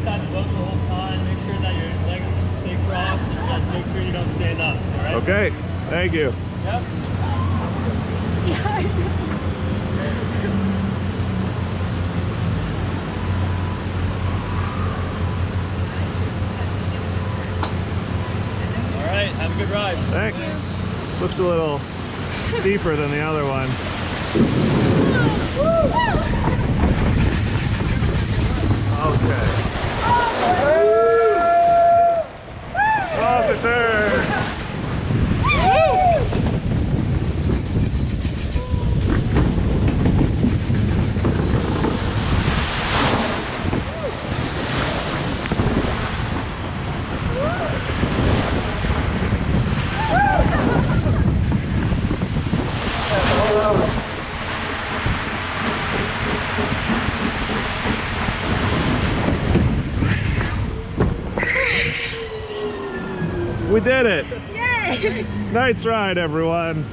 inside the boat the whole time. Make sure that your legs stay crossed. And just make sure you don't stand up. All right? Okay, thank you. Yep. All right, have a good ride. Thanks. Slip's a little steeper than the other one. Okay. Saucer turn. We did it! Yay! Nice ride, everyone.